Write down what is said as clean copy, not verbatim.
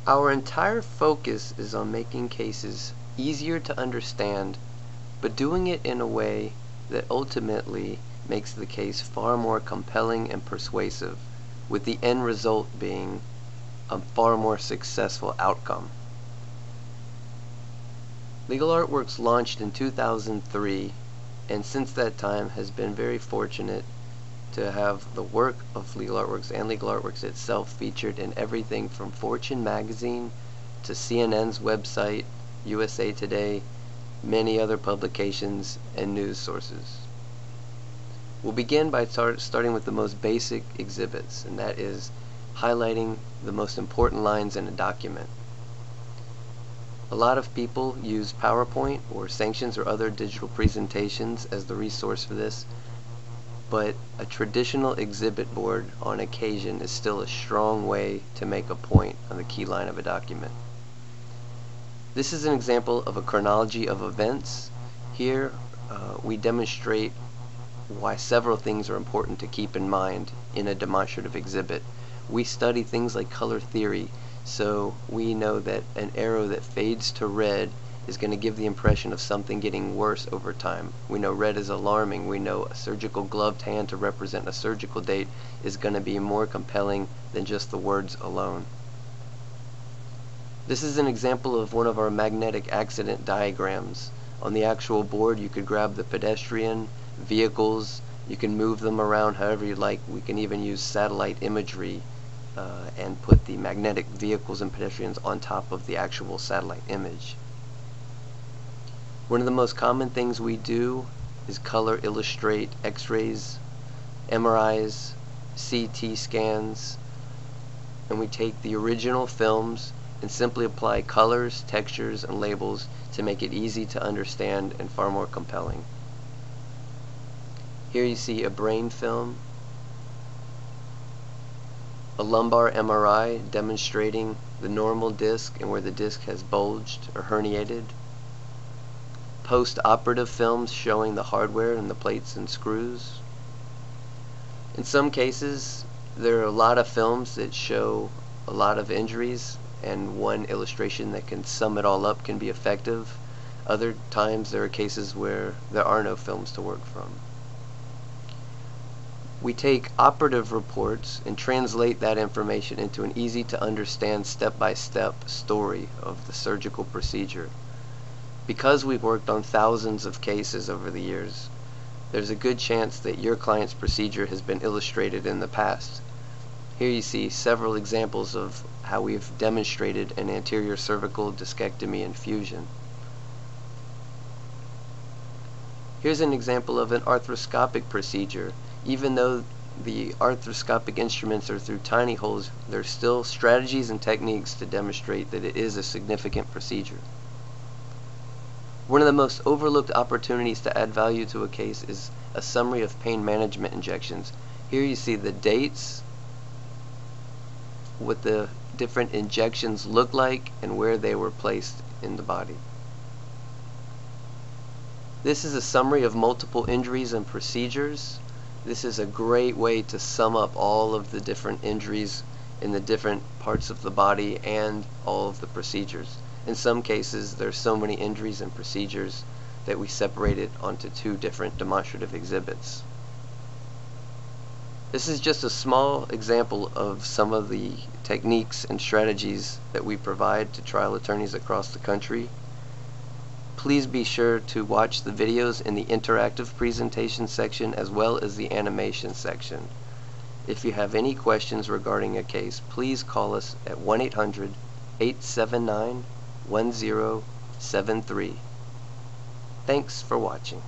Our entire focus is on making cases easier to understand, but doing it in a way that ultimately makes the case far more compelling and persuasive, with the end result being a far more successful outcome. Legal Artworks launched in 2003, and since that time has been very fortunate to have the work of Legal Artworks and Legal Artworks itself featured in everything from Fortune magazine to CNN's website, USA Today, many other publications and news sources. We'll begin by starting with the most basic exhibits, and that is highlighting the most important lines in a document. A lot of people use PowerPoint or Sanctions or other digital presentations as the resource for this, but a traditional exhibit board on occasion is still a strong way to make a point on the key line of a document. This is an example of a chronology of events. Here we demonstrate why several things are important to keep in mind in a demonstrative exhibit. We study things like color theory, so we know that an arrow that fades to red is going to give the impression of something getting worse over time. We know red is alarming. We know a surgical gloved hand to represent a surgical date is going to be more compelling than just the words alone. This is an example of one of our magnetic accident diagrams. On the actual board you could grab the pedestrian, vehicles, you can move them around however you like. We can even use satellite imagery and put the magnetic vehicles and pedestrians on top of the actual satellite image. One of the most common things we do is color illustrate X-rays, MRIs, CT scans, and we take the original films and simply apply colors, textures, and labels to make it easy to understand and far more compelling. Here you see a brain film, a lumbar MRI demonstrating the normal disc and where the disc has bulged or herniated, post-operative films showing the hardware and the plates and screws. In some cases, there are a lot of films that show a lot of injuries, and one illustration that can sum it all up can be effective. Other times there are cases where there are no films to work from. We take operative reports and translate that information into an easy to understand step-by-step story of the surgical procedure. Because we've worked on thousands of cases over the years, there's a good chance that your client's procedure has been illustrated in the past. Here you see several examples of how we've demonstrated an anterior cervical discectomy and fusion. Here's an example of an arthroscopic procedure. Even though the arthroscopic instruments are through tiny holes, there's still strategies and techniques to demonstrate that it is a significant procedure. One of the most overlooked opportunities to add value to a case is a summary of pain management injections. Here you see the dates, what the different injections look like, and where they were placed in the body. This is a summary of multiple injuries and procedures. This is a great way to sum up all of the different injuries in the different parts of the body and all of the procedures. In some cases, there's so many injuries and procedures that we separate it onto two different demonstrative exhibits. This is just a small example of some of the techniques and strategies that we provide to trial attorneys across the country. Please be sure to watch the videos in the interactive presentation section as well as the animation section. If you have any questions regarding a case, please call us at 1-800-879-1073. Thanks for watching.